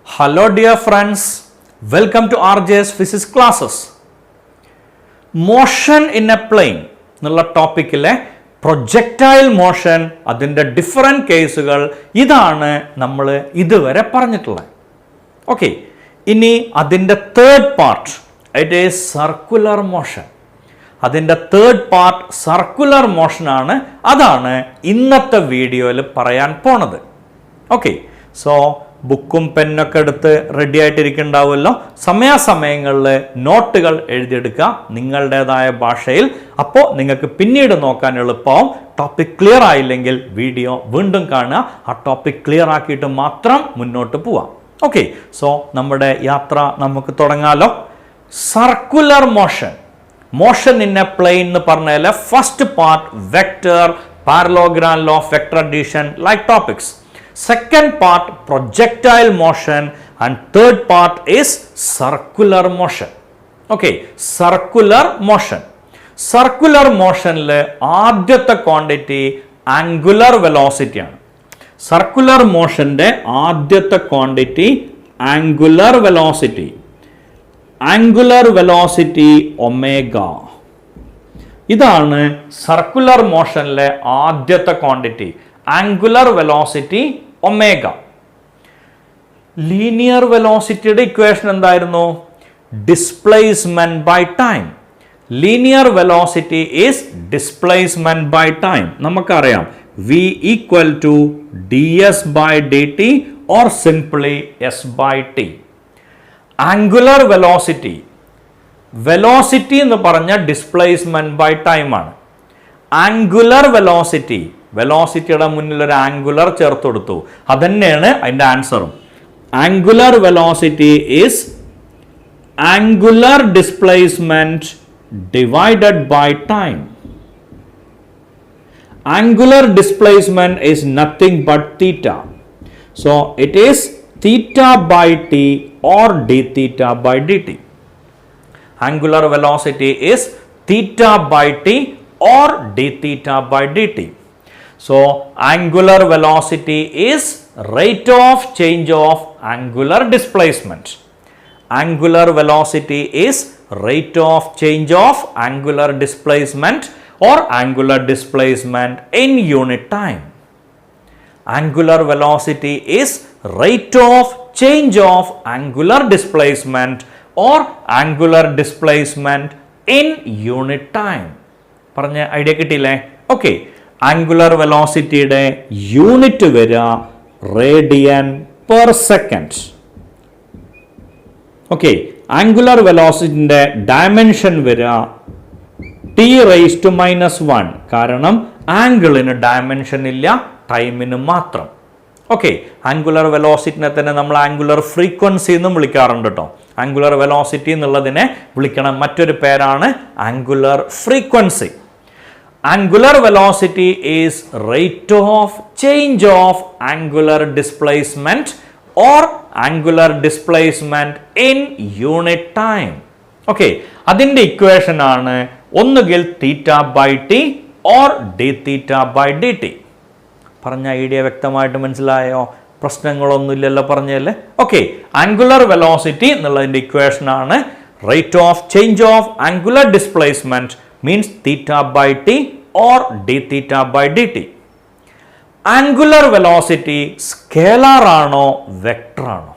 Hello dear friends, welcome to RJ's physics classes. Motion in a plane എന്നുള്ള ടോപ്പിക്കിലെ projectile motion അതിൻ്റെ different കേസുകൾ ഇതാണ് നമ്മൾ ഇതുവരെ പറഞ്ഞിട്ടുള്ളത്. ഓക്കെ, ഇനി അതിൻ്റെ third part it is circular motion. അതിൻ്റെ തേർഡ് പാർട്ട് സർക്കുലർ മോഷനാണ്. അതാണ് ഇന്നത്തെ വീഡിയോയിൽ പറയാൻ പോണത്. ഓക്കെ, സോ ബുക്കും പെന്നൊക്കെ എടുത്ത് റെഡി ആയിട്ടിരിക്കുന്നുണ്ടാവുമല്ലോ. സമയാസമയങ്ങളിൽ നോട്ടുകൾ എഴുതിയെടുക്കുക നിങ്ങളുടേതായ ഭാഷയിൽ. അപ്പോൾ നിങ്ങൾക്ക് പിന്നീട് നോക്കാൻ എളുപ്പമാവും. ടോപ്പിക് ക്ലിയർ ആയില്ലെങ്കിൽ വീഡിയോ വീണ്ടും കാണുക. ആ ടോപ്പിക് ക്ലിയർ ആക്കിയിട്ട് മാത്രം മുന്നോട്ട് പോവാം. ഓക്കെ, സോ നമ്മുടെ യാത്ര നമുക്ക് തുടങ്ങാലോ. Circular motion, motion in a plane എന്ന് പറഞ്ഞാൽ first part vector, parallelogram law of vector addition like topics. Second part projectile motion and third part is circular motion. Okay, circular motion. Circular motion le ആദ്യത്തെ quantity angular velocity ആണ്. Circular motion ന്റെ ആദ്യത്തെ quantity angular velocity. Angular velocity omega. ഇതാണ് circular മോഷനിലെ ആദ്യത്തെ quantity, angular velocity omega. Linear വെലോസിറ്റിയുടെ equation എന്തായിരുന്നു? Displacement by time. Linear velocity is displacement by time. നമുക്കറിയാം v equal to ds by dt or simply s by t. Angular velocity, velocity എന്ന് പറഞ്ഞ displacement by time ആണ്. Angular velocity, വെലോസിറ്റിയുടെ മുന്നിൽ ഒരു angular ചേർത്ത് കൊടുത്തു, അതന്നെയാണ് അതിൻ്റെ ആൻസറും. Angular velocity is angular displacement divided by time. Angular displacement is nothing but theta. So it is theta by T or D theta by D T. Angular velocity is theta by T or d theta by dt. So angular velocity is rate of change of angular displacement. Angular velocity is rate of change of angular displacement or angular displacement in unit time. Angular velocity is rate of change of angular displacement or angular displacement in unit time. പറഞ്ഞ idea കിട്ടിയില്ലേ? Okay, angular വെലോസിറ്റിയുടെ unit വരിക radian per second. Okay, angular വെലോസിറ്റിന്റെ dimension വരിക T raise to -1. കാരണം ആംഗിളിന് dimension ഇല്ല, ടൈമിന് മാത്രം. ഓക്കെ, ആംഗുലർ വെലോസിറ്റിനെ തന്നെ നമ്മൾ ആംഗുലർ ഫ്രീക്വൻസി എന്നും വിളിക്കാറുണ്ട് കേട്ടോ. ആംഗുലർ വെലോസിറ്റി എന്നുള്ളതിനെ വിളിക്കണം മറ്റൊരു പേരാണ് angular frequency. Angular velocity is rate of change of angular displacement or angular displacement in unit time. Okay, അതിൻ്റെ ഇക്വേഷൻ ആണ് ഒന്നുകിൽ theta by T or D theta by D T. പറഞ്ഞ ഐഡിയ വ്യക്തമായിട്ട് മനസ്സിലായോ? പ്രശ്നങ്ങളൊന്നുമില്ലല്ലോ പറഞ്ഞല്ലേ? ഓക്കെ, ആംഗുലർ വെലോസിറ്റി എന്നുള്ളതിൻ്റെ equation ആണ് rate of change of angular displacement means theta by t or d theta by dt. Angular velocity scalar ആണോ vector ആണോ?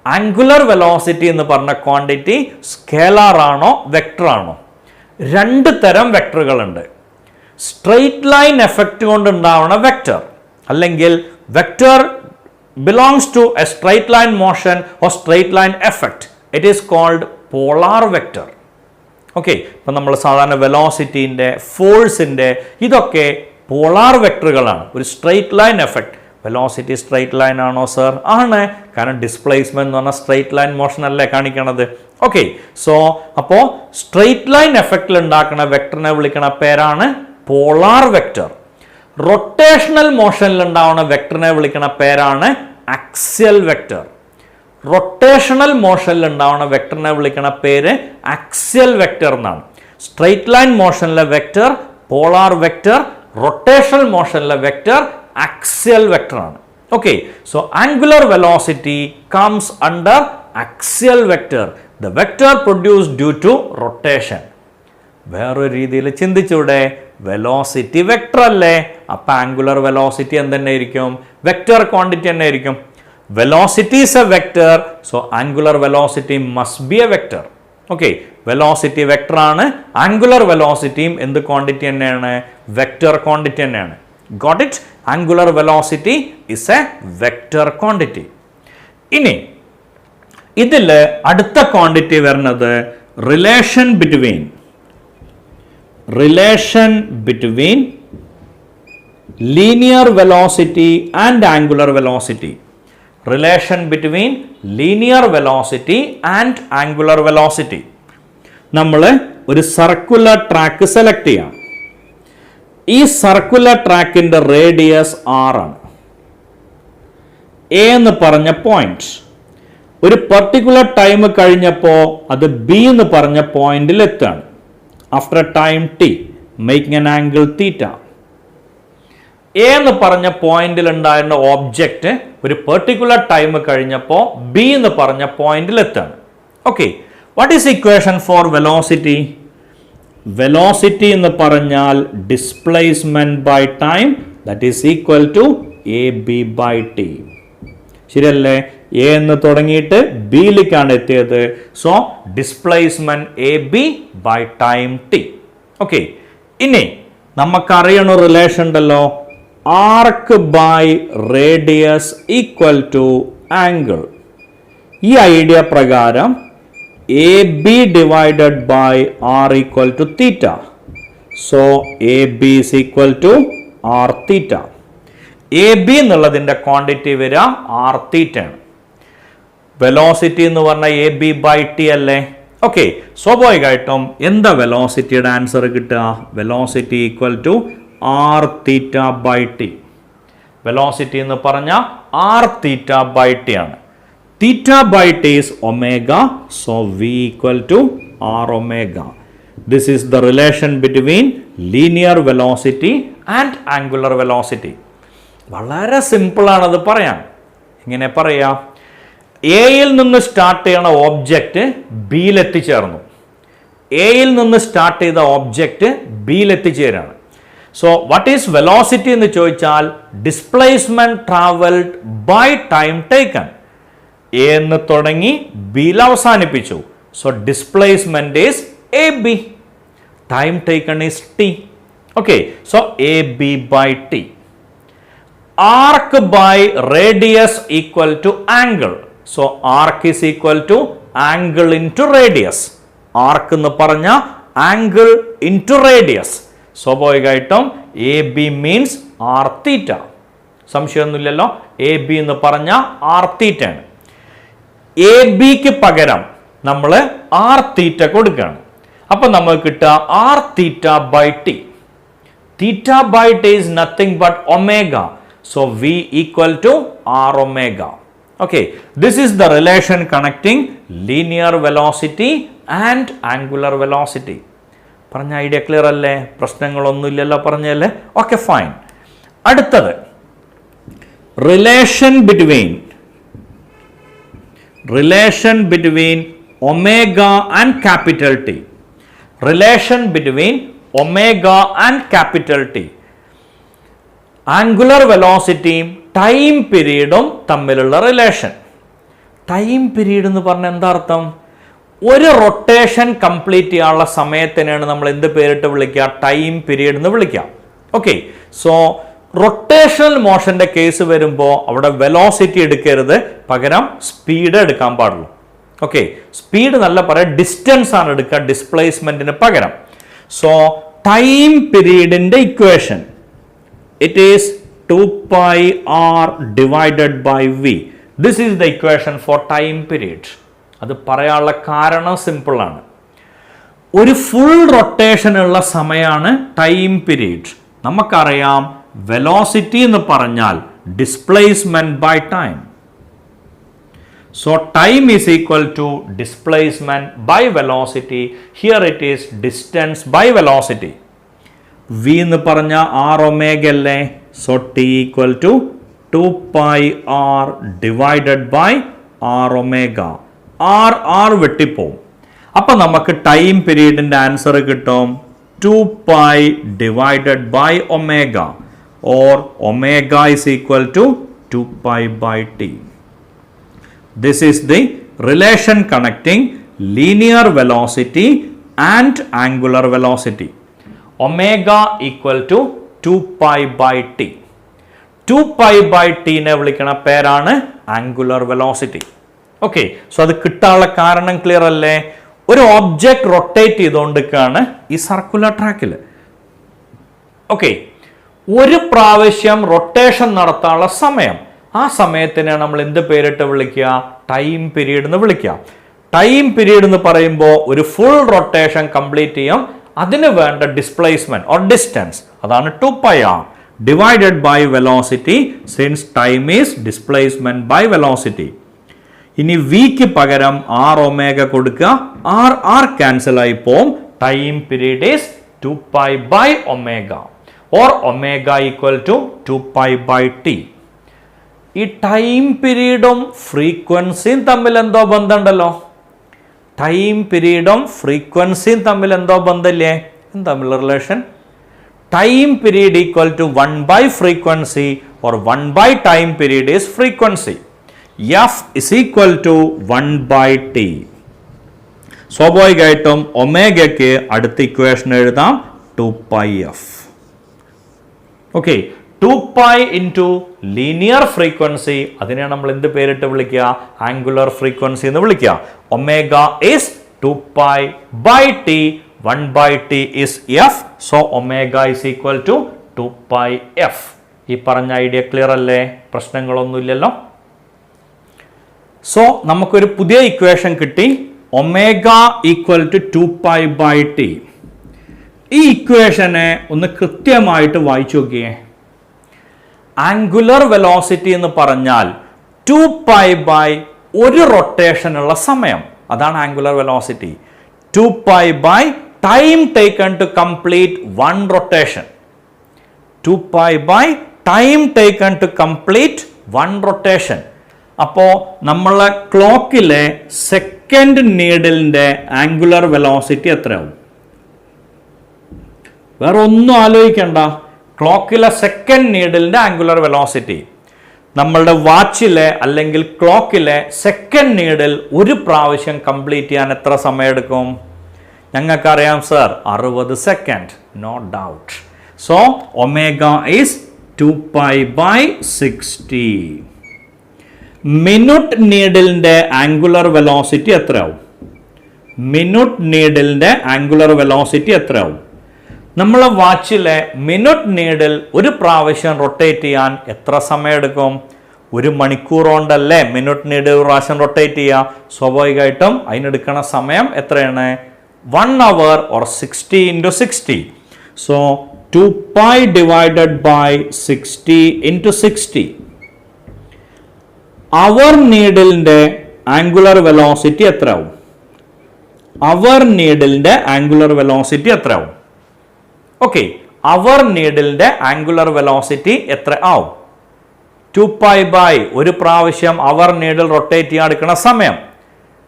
Angular velocity എന്ന് പറഞ്ഞ ക്വാണ്ടിറ്റി സ്കേലാർ ആണോ വെക്ടർ ആണോ? രണ്ട് തരം വെക്ടറുകളുണ്ട്. സ്ട്രെയിറ്റ് ലൈൻ എഫക്റ്റ് കൊണ്ടുണ്ടാവുന്ന വെക്ടർ, അല്ലെങ്കിൽ vector belongs to a straight line motion or straight line effect. It is called polar vector. Okay, ഇപ്പം നമ്മൾ സാധാരണ വെലോസിറ്റീൻ്റെ, ഫോഴ്സിൻ്റെ ഇതൊക്കെ പോളാർ വെക്ടറുകളാണ്. ഒരു straight line effect, velocity straight line ആണോ സർ? ആണ്, കാരണം ഡിസ്പ്ലേസ്മെന്റ് എന്ന് പറഞ്ഞാൽ സ്ട്രെയിറ്റ് ലൈൻ മോഷൻ അല്ലേ കാണിക്കണത്. ഓക്കെ, സോ അപ്പോൾ സ്ട്രെയിറ്റ് ലൈൻ എഫക്റ്റിൽ ഉണ്ടാക്കുന്ന വെക്ടറിനെ വിളിക്കണ പേരാണ് പോളാർ വെക്ടർ. റൊട്ടേഷണൽ മോഷനിൽ ഉണ്ടാവുന്ന വെക്ടറിനെ വിളിക്കണ പേരാണ് ആക്സിയൽ വെക്ടർ. റൊട്ടേഷണൽ മോഷനിൽ ഉണ്ടാവുന്ന വെക്ടറിനെ വിളിക്കുന്ന പേര് ആക്സിയൽ വെക്ടർ എന്നാണ്. സ്ട്രെയിറ്റ് ലൈൻ മോഷനിലെ വെക്ടർ പോളാർ വെക്ടർ, റൊട്ടേഷണൽ മോഷനിലെ വെക്ടർ ആക്സിയൽ വെക്ടർ ആണ്. Okay, so angular velocity comes under axial vector, the vector produced due to rotation. വേറൊരു രീതിയിൽ ചിന്തിച്ചൂടെ? വെലോസിറ്റി വെക്ടർ അല്ലേ, അപ്പം ആംഗുലർ വെലോസിറ്റി എന്തെന്നായിരിക്കും? വെക്ടർ ക്വാണ്ടിറ്റി തന്നെ ആയിരിക്കും. Velocity is A vector, so angular velocity must be A vector. Okay, velocity vector ആണ്, angular വെലോസിറ്റിയും എന്ത് quantity തന്നെയാണ്? Vector quantity തന്നെയാണ്. Got it? Angular velocity is A vector quantity. ഇനി ഇതിൽ അടുത്ത ക്വാണ്ടിറ്റി വരുന്നത് relation between linear velocity and angular velocity. Relation between linear velocity and angular velocity. നമ്മൾ ഒരു സർക്കുലർ ട്രാക്ക് സെലക്ട് ചെയ്യാം. ഈ സർക്കുലർ ട്രാക്കിൻ്റെ റേഡിയസ് r ആണ്. എ എന്ന് പറഞ്ഞ പോയിന്റ് ഒരു പർട്ടിക്കുലർ ടൈം കഴിഞ്ഞപ്പോൾ അത് ബി എന്ന് പറഞ്ഞ പോയിന്റിൽ എത്തുകയാണ്. After time T making an angle theta. A എന്ന് പറഞ്ഞ പോയിന്റിൽ ഉണ്ടായിരുന്ന ഓബ്ജക്റ്റ് ഒരു പെർട്ടിക്കുലർ ടൈം കഴിഞ്ഞപ്പോൾ ബി എന്ന് പറഞ്ഞ പോയിന്റിൽ എത്താണ്. Okay, what is equation for velocity? Velocity എന്ന് പറഞ്ഞാൽ displacement by time, that is equal to A B by T. ശരിയല്ലേ? എ എന്ന് തുടങ്ങിയിട്ട് ബിയിലേക്കാണ് എത്തിയത്. So displacement A B by time T. Okay, ഇനി നമുക്കറിയണ റിലേഷൻ ഉണ്ടല്ലോ, arc by radius equal to angle. ഈ ഐഡിയ പ്രകാരം A B divided by R equal to theta. So A B is equal to R theta. A B എന്നുള്ളതിൻ്റെ quantity വരിക R theta ആണ്. Velocity എന്ന് പറഞ്ഞാൽ എ ബി ബൈ ടി അല്ലേ? Okay, സ്വാഭാവികമായിട്ടും എന്താ വെലോസിറ്റിയുടെ ആൻസർ കിട്ടുക? Velocity equal to R theta by T. Velocity എന്ന് പറഞ്ഞാൽ ആർ തീറ്റ ബൈ ടി ആണ്. Theta by T is omega, so V equal to R omega. This is the relation between linear velocity and angular velocity. വളരെ സിമ്പിളാണത് പറയാൻ. ഇങ്ങനെ പറയാം, എയിൽ നിന്ന് സ്റ്റാർട്ട് ചെയ്യണ ഓബ്ജക്റ്റ് ബിയിൽ എത്തിച്ചേർന്നു. എയിൽ നിന്ന് സ്റ്റാർട്ട് ചെയ്ത ഓബ്ജക്റ്റ് ബിയിൽ എത്തിച്ചേരാണ്. സോ വാട്ട് ഈസ് വെലോസിറ്റി എന്ന് ചോദിച്ചാൽ displacement travelled by time taken. A എന്ന് തുടങ്ങി ബിയിൽ അവസാനിപ്പിച്ചു. So displacement is A B, time taken is T. Okay, so A B by T. Arc by radius equal to angle. So arc is equal to angle into radius. Arc എന്ന് പറഞ്ഞ angle into radius. സ്വാഭാവികമായിട്ടും A B means R theta. സംശയമൊന്നുമില്ലല്ലോ, A B എന്ന് പറഞ്ഞ R theta ആണ്. A ബിക്ക് പകരം നമ്മൾ ആർ തീറ്റ കൊടുക്കുകയാണ്. അപ്പം നമുക്ക് കിട്ടുക R theta by T. Theta by T is nothing but omega. So V equal to R omega. Okay, this is the relation connecting linear velocity and angular velocity. പറഞ്ഞ idea clear അല്ലേ? പ്രശ്നങ്ങളൊന്നുമില്ലല്ലോ പറഞ്ഞല്ലേ? Okay, fine. അടുത്തത് relation between omega and capital T. Relation between omega and capital T. Angular വെലോസിറ്റിയും time പീരീഡും തമ്മിലുള്ള relation. Time period എന്ന് പറഞ്ഞാൽ എന്താ അർത്ഥം? ഒരു റൊട്ടേഷൻ കംപ്ലീറ്റ് ചെയ്യാനുള്ള സമയത്തിനാണ് നമ്മൾ എന്ത് പേരിട്ട് വിളിക്കുക? ടൈം പീരീഡ് എന്ന് വിളിക്കാം. ഓക്കെ, സോ റൊട്ടേഷണൽ മോഷന്റെ കേസ് വരുമ്പോൾ അവിടെ വെലോസിറ്റി എടുക്കരുത്, പകരം സ്പീഡ് എടുക്കാൻ പാടുള്ളൂ. ഓക്കെ, സ്പീഡ് നല്ല പറയാം, ഡിസ്റ്റൻസ് ആണ് എടുക്കുക ഡിസ്പ്ലേസ്മെന്റിന് പകരം. സോ ടൈം പീരീഡിന്റെ equation, it is 2 pi r divided by v. This is the equation for time period. അത് പറയാനുള്ള കാരണം സിമ്പിൾ ആണ്. ഒരു ഫുൾ റൊട്ടേഷൻ ഉള്ള സമയമാണ് ടൈം പീരീഡ്. നമുക്കറിയാം വെലോസിറ്റി എന്ന് പറഞ്ഞാൽ displacement by time. So time is equal to displacement by velocity. Here it is distance by velocity. V എന്ന് പറഞ്ഞ ആർ ഒമേഗ അല്ലേ? So T equal to 2 pi r divided by r omega. r വെട്ടിപ്പോവും. അപ്പം നമുക്ക് time പീരീഡിൻ്റെ answer കിട്ടും 2 pi divided by omega, or omega is equal to 2 pi by t. This is the relation connecting linear velocity and angular velocity. Omega equal to 2 pi by t. 2 pi by t നെ വിളിക്കുന്ന പേരാണ് angular velocity. Okay, so അത് കിട്ടാനുള്ള കാരണം clear അല്ലേ? ഒരു object rotate ചെയ്തുകൊണ്ടിരിക്കുകയാണ് ഈ സർക്കുലർ ട്രാക്കിൽ. ഓക്കെ, ഒരു പ്രാവശ്യം റൊട്ടേഷൻ നടത്താനുള്ള സമയം, ആ സമയത്തിനെ നമ്മൾ എന്ത് പേരിട്ട് വിളിക്കുക? ടൈം പീരീഡ് എന്ന് വിളിക്കുക. ടൈം പീരീഡ് എന്ന് പറയുമ്പോൾ ഒരു ഫുൾ റൊട്ടേഷൻ കംപ്ലീറ്റ് ചെയ്യും, അതിന് വേണ്ട ഡിസ്പ്ലേസ്മെന്റ് ഓർ ഡിസ്റ്റൻസ്, അതാണ് 2 pi r divided by velocity, since time is displacement by velocity. ഇനി വിക്ക് പകരം r ഒമേഗ കൊടുക്കുക, r ക്യാൻസൽ ആയി പോവും. Time period is 2 pi by omega, or omega equal to 2 pi by t. ഈ time പീരീഡും ഫ്രീക്വൻസിയും തമ്മിൽ എന്തോ ബന്ധമുണ്ടല്ലോ. ടൈം പീരീഡും ഫ്രീക്വൻസിയും തമ്മിൽ എന്തോ ബന്ധമില്ലേ? തമ്മിലുള്ള relation time period equal to 1 by frequency, or 1 by time period is frequency. F is equal to 1 by t. സ്വാഭാവികമായിട്ടും ഒമേഗയ്ക്ക് അടുത്ത ഇക്വേഷൻ എഴുതാം 2 pi f. Okay, 2 pi into linear frequency, അതിനെ നമ്മൾ എന്ത് പേരിട്ട് വിളിക്കുക? ആംഗുലർ ഫ്രീക്വൻസി എന്ന് വിളിക്കുക. Omega is 2 pi by t, 1 by t is f, so omega is equal to 2 pi f. ഈ പറഞ്ഞ ഐഡിയ ക്ലിയർ അല്ലേ? പ്രശ്നങ്ങളൊന്നുമില്ലല്ലോ. സോ നമുക്കൊരു പുതിയ ഇക്വേഷൻ കിട്ടി, omega equal to 2 pi by t. ഈ ഇക്വേഷനെ ഒന്ന് കൃത്യമായിട്ട് വായിച്ചു നോക്കിയേ. ആംഗുലർ വെലോസിറ്റി എന്ന് പറഞ്ഞാൽ 2 pi by ഒരു റൊട്ടേഷനുള്ള സമയം, അതാണ് angular velocity. 2 pi by time taken to complete 1 rotation. 2 pi by time taken to complete 1 rotation. അപ്പോൾ നമ്മളെ ക്ലോക്കിലെ സെക്കൻഡ് നീഡിലിൻ്റെ ആംഗുലർ വെലോസിറ്റി എത്രയാവും? വേറെ ഒന്നും ആലോചിക്കണ്ട, ക്ലോക്കിലെ സെക്കൻഡ് നീഡിലിൻ്റെ ആംഗുലർ വെലോസിറ്റി. നമ്മളുടെ വാച്ചിലെ അല്ലെങ്കിൽ ക്ലോക്കിലെ സെക്കൻഡ് നീഡിൽ ഒരു പ്രാവശ്യം കംപ്ലീറ്റ് ചെയ്യാൻ എത്ര സമയം എടുക്കും? ഞങ്ങൾക്കറിയാം sir, 60 second, no doubt. So omega is 2 pi by 60. Minute നീഡിലിൻ്റെ ആംഗുലർ വെലോസിറ്റി എത്രയാവും? മിനിറ്റ് നീഡിലിൻ്റെ ആംഗുലർ വെലോസിറ്റി എത്രയാവും? നമ്മളെ വാച്ചിലെ മിനിറ്റ് നീഡിൽ ഒരു പ്രാവശ്യം റൊട്ടേറ്റ് ചെയ്യാൻ എത്ര സമയം എടുക്കും? 1 മണിക്കൂർ കൊണ്ടല്ലേ മിനിറ്റ് നീഡിൽ ഒരു പ്രാവശ്യം റൊട്ടേറ്റ് ചെയ്യുക. സ്വാഭാവികമായിട്ടും അതിനെടുക്കുന്ന സമയം എത്രയാണ്? 1 hour or 60 into 60. So 2 pi divided by 60 into 60. Hour നീഡിലിൻ്റെ ആംഗുലർ വെലോസിറ്റി എത്രയാവും? അവർ നീഡിലിൻ്റെ ആംഗുലർ വെലോസിറ്റി എത്രയാവും? ഓക്കെ, അവർ നീഡിലിൻ്റെ ആംഗുലർ വെലോസിറ്റി എത്ര ആവും? 2 pi by ഒരു പ്രാവശ്യം അവർ നീഡിൽ റൊട്ടേറ്റ് ചെയ്യാൻ എടുക്കുന്ന സമയം.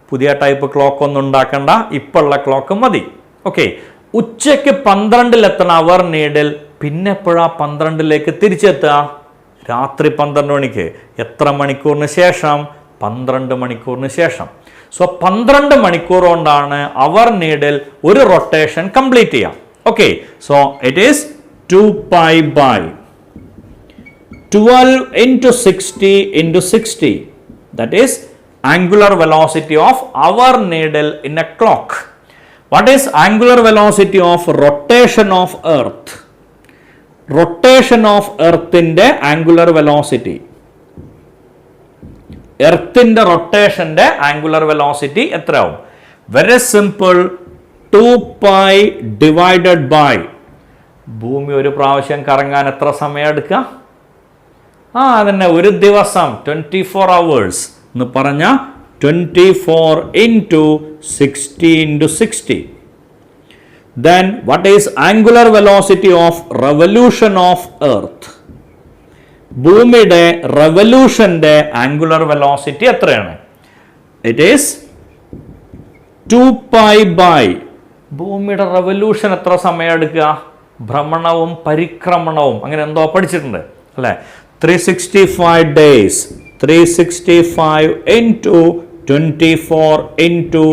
പുതിയ ടൈപ്പ് ക്ലോക്ക് ഒന്നും ഉണ്ടാക്കണ്ട, ഇപ്പോഴുള്ള ക്ലോക്ക് മതി. ഓക്കെ, ഉച്ചയ്ക്ക് 12 എത്തണ അവർ നീഡിൽ പിന്നെ എപ്പോഴാ 12 തിരിച്ചെത്തുക? രാത്രി 12 മണിക്ക്. എത്ര മണിക്കൂറിന് ശേഷം? 12 മണിക്കൂറിന് ശേഷം. സോ 12 മണിക്കൂർ കൊണ്ടാണ് അവർ നീഡിൽ ഒരു റൊട്ടേഷൻ കംപ്ലീറ്റ് ചെയ്യാം. Okay, so it is 2 pi by 12 into 60 into 60. That is angular velocity of our needle in a clock. What is angular velocity of rotation of earth? Rotation of earth in the angular velocity. Earth in the rotation the angular velocity എത്രയാവും? Very simple, 2 pi divided by ഭൂമി ഒരു പ്രാവശ്യം കറങ്ങാൻ എത്ര സമയം എടുക്കുക? അതന്നെ, ഒരു ദിവസം 24 hours എന്ന് പറഞ്ഞാൽ 24 into 60 into 60. Then what is angular velocity of revolution of earth? ഭൂമിയുടെ റെവല്യൂഷന്റെ ആംഗുലർ വെലോസിറ്റി എത്രയാണ്? It is 2π/. ഭൂമിയുടെ റെവല്യൂഷൻ എത്ര സമയം എടുക്കുക? ഭ്രമണവും പരിക്രമണവും അങ്ങനെ എന്തോ പഠിച്ചിട്ടുണ്ട് അല്ലേ? 365 days, 365 into 24 into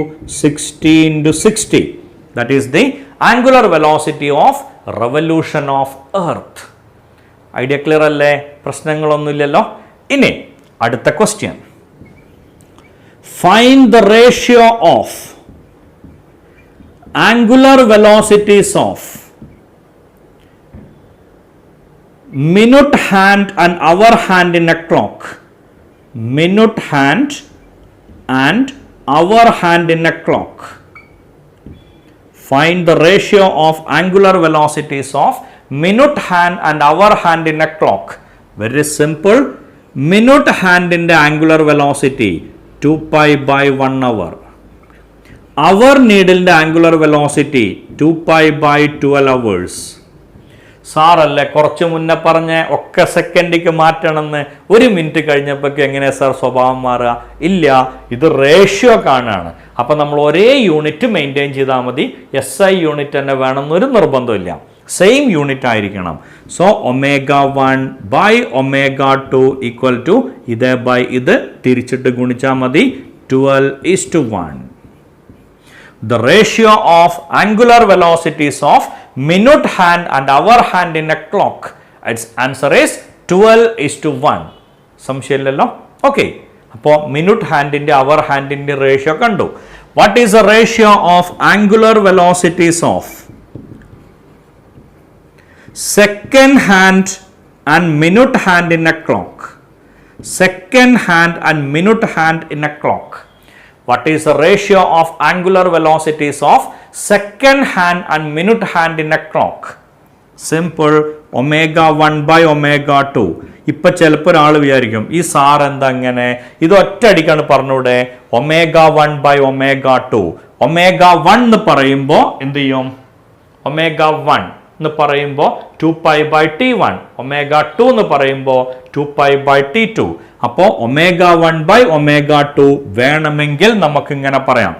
60 into 60. That is the angular velocity of revolution of earth. Idea clear അല്ലേ? പ്രശ്നങ്ങളൊന്നുമില്ലല്ലോ. ഇനി അടുത്ത question. Find the ratio of angular velocities of minute hand and hour hand in a clock. Minute hand and hour hand in a clock. Find the ratio of angular velocities of minute hand and hour hand in a clock. Very simple. Minute hand in the angular velocity 2π/1 hour. Hour needle angular velocity 2π/12 hours. സാറല്ലേ കുറച്ച് മുന്നേ പറഞ്ഞ ഒക്കെ സെക്കൻഡിക്ക് മാറ്റണമെന്ന്, ഒരു minute കഴിഞ്ഞപ്പോഴേക്ക് എങ്ങനെ sir സ്വഭാവം മാറുക? ഇല്ല, ഇത് റേഷ്യോ കാണാണ്. അപ്പം നമ്മൾ ഒരേ യൂണിറ്റ് മെയിൻറ്റെയിൻ ചെയ്താൽ മതി. SI യൂണിറ്റ് തന്നെ വേണമെന്നൊരു നിർബന്ധമില്ല, സെയിം യൂണിറ്റ് ആയിരിക്കണം. സോ ω1/ω2 ഈക്വൽ ടു ഇത് ബൈ ഇത് തിരിച്ചിട്ട് ഗുണിച്ചാൽ മതി. 12:1. The ratio of angular velocities of minute hand and hour hand in a clock. Its answer is 12:1. സംശയമില്ലല്ലോ. Okay, അപ്പോൾ മിനിറ്റ് ഹാൻഡിൻ്റെ അവർ ഹാൻഡിൻ്റെ റേഷ്യോ കണ്ടു. What is the ratio of angular velocities of second hand and minute hand in A clock? Second hand and minute hand in A clock. What is the ratio of angular velocities of second hand and minute hand in a clock? Simple. ω1/ω2. ഇപ്പം ചിലപ്പോൾ ഒരാൾ വിചാരിക്കും ഈ sir എന്താ ഇങ്ങനെ, ഇത് ഒറ്റയടിക്കാണ് പറഞ്ഞൂടെ? ω1/ω2. ω1 എന്ന് പറയുമ്പോൾ എന്ത് ചെയ്യും? ω1 എന്ന് പറയുമ്പോൾ 2π/T1. ω2 എന്ന് പറയുമ്പോൾ 2π/T2. അപ്പോൾ ω1/ω2 വേണമെങ്കിൽ നമുക്ക് ഇങ്ങനെ പറയാം.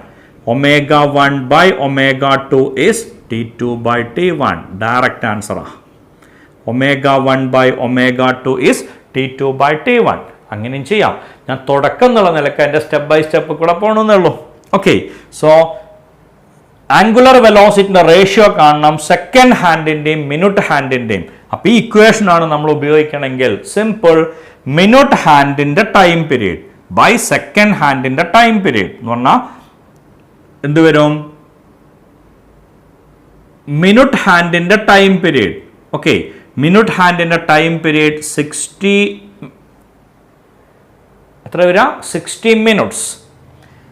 ω1/ω2 is T2/T1. Direct ആൻസറാ. ω1/ω2 is T2/T1. അങ്ങനെയും ചെയ്യാം. ഞാൻ തുടക്കം എന്നുള്ള നിലക്ക് എൻ്റെ സ്റ്റെപ്പ് ബൈ സ്റ്റെപ്പ് കൂടെ പോകണമെന്നേ ഉള്ളൂ. ഓക്കെ, സോ ആംഗുലർ വെലോസിറ്റിൻ്റെ റേഷ്യോ കാണണം സെക്കൻഡ് ഹാൻഡിൻ്റെയും മിനിറ്റ് ഹാൻഡിൻ്റെയും. അപ്പോൾ ഈ ഇക്വേഷനാണ് നമ്മൾ ഉപയോഗിക്കണമെങ്കിൽ സിമ്പിൾ. മിനിറ്റ് ഹാൻഡിൻ്റെ ടൈം പീരീഡ് ബൈ സെക്കൻഡ് ഹാൻഡിൻ്റെ ടൈം പീരീഡ് എന്ന് പറഞ്ഞാൽ എന്ത് വരും? മിനിറ്റ് ഹാൻഡിൻ്റെ ടൈം പീരീഡ്. ഓക്കെ, മിനിറ്റ് ഹാൻഡിൻ്റെ ടൈം പീരീഡ് 60 എത്ര വരാം? 60 minutes.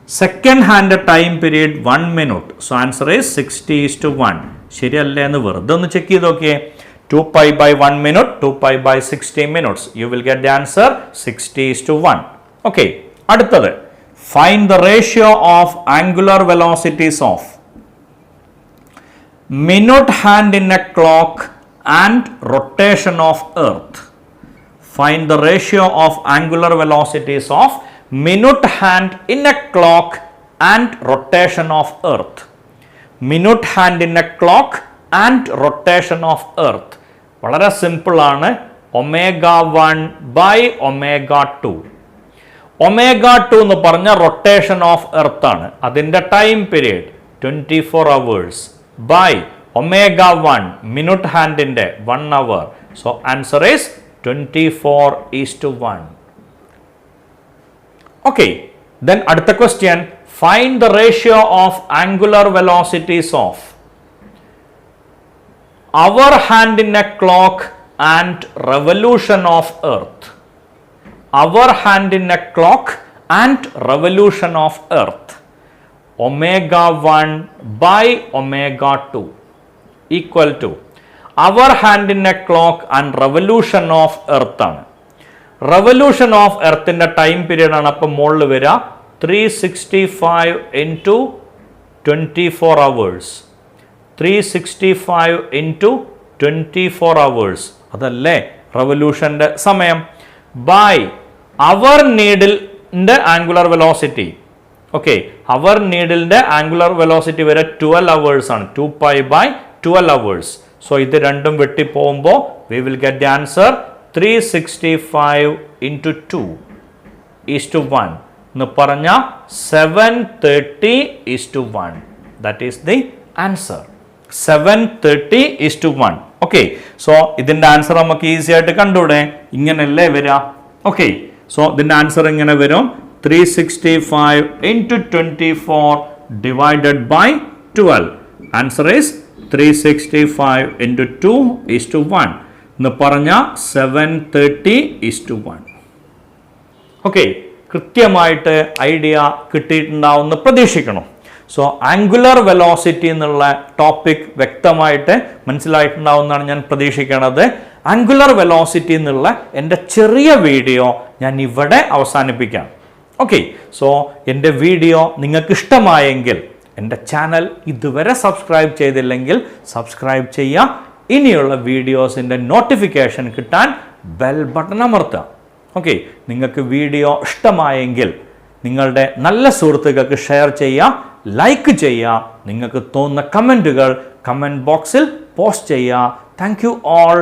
Second hand time period 1 minute. So answer is 60:1. ശരിയല്ലേ എന്ന് വെറുതെ ഒന്ന് ചെക്ക് ചെയ്ത് നോക്കിയേ. 2π/1 minute, 2π/60 minutes. You will get the answer 60:1. Okay, അടുത്തത്. Find the ratio of angular velocities of minute hand in a clock and rotation of earth. Find the ratio of angular velocities of minute hand in a clock and rotation of earth. Minute hand in a clock and rotation of earth. വളരെ simple ആണ്. ω1/ω2. ω2 എന്ന് പറഞ്ഞ rotation of earth ആണ്. അതിൻ്റെ time period 24 hours by ω1 minute ഹാൻഡിൻ്റെ 1 hour. So answer is 24:1. Okay, then അടുത്ത question. Find the ratio of angular velocities of hour hand in a clock and revolution of earth. Hour hand in a clock and revolution of earth. ω1/ω2 equal to hour hand in a clock and revolution of earth ആണ്. revolution of earthന്റെ time period ആണ്. അപ്പം മുകളിൽ വരിക 365 into 24 hours. 365 into 24 hours. അതല്ലേ റവല്യൂഷൻ്റെ സമയം. by our needle angular velocity. Okay, our needle angular velocity വരെ 12 hours ആണ്. 2 pi by 12 hours. So ഇത് രണ്ടും വെട്ടി പോകുമ്പോൾ we will get the answer 365 into 2 is to 1 എന്ന് പറഞ്ഞ 730 is to 1. That is the answer. 730 is to 1. Okay, so ഇതിന്റെ answer നമുക്ക് ഈസി ആയിട്ട് കണ്ടുകൂടെ? ഇങ്ങനെയല്ലേ വരിക? Okay, so ഇതിന്റെ ആൻസർ ഇങ്ങനെ വരും 365 into 24 divided by 12. Answer is 365 into 2 is to 1 എന്ന് പറഞ്ഞ 730 is to 1. Okay, കൃത്യമായിട്ട് ഐഡിയ കിട്ടിയിട്ടുണ്ടാവുമെന്ന് പ്രതീക്ഷിക്കണം. സോ ആംഗുലർ വെലോസിറ്റി എന്നുള്ള ടോപ്പിക് വ്യക്തമായിട്ട് മനസ്സിലായിട്ടുണ്ടാവുമെന്നാണ് ഞാൻ പ്രതീക്ഷിക്കുന്നത്. ആംഗുലർ വെലോസിറ്റി എന്നുള്ള എൻ്റെ ചെറിയ വീഡിയോ ഞാൻ ഇവിടെ അവസാനിപ്പിക്കാം. ഓക്കെ, സോ എൻ്റെ വീഡിയോ നിങ്ങൾക്ക് ഇഷ്ടമായെങ്കിൽ എൻ്റെ ചാനൽ ഇതുവരെ സബ്സ്ക്രൈബ് ചെയ്തില്ലെങ്കിൽ സബ്സ്ക്രൈബ് ചെയ്യുക. ഇനിയുള്ള വീഡിയോസിൻ്റെ നോട്ടിഫിക്കേഷൻ കിട്ടാൻ ബെൽ ബട്ടൺ അമർത്തുക. ഓക്കെ, നിങ്ങൾക്ക് വീഡിയോ ഇഷ്ടമായെങ്കിൽ നിങ്ങളുടെ നല്ല സുഹൃത്തുക്കൾക്ക് ഷെയർ ചെയ്യുക, ലൈക്ക് ചെയ്യുക, നിങ്ങൾക്ക് തോന്നുന്ന കമൻറ്റുകൾ കമൻറ്റ് ബോക്സിൽ പോസ്റ്റ് ചെയ്യുക. Thank you all.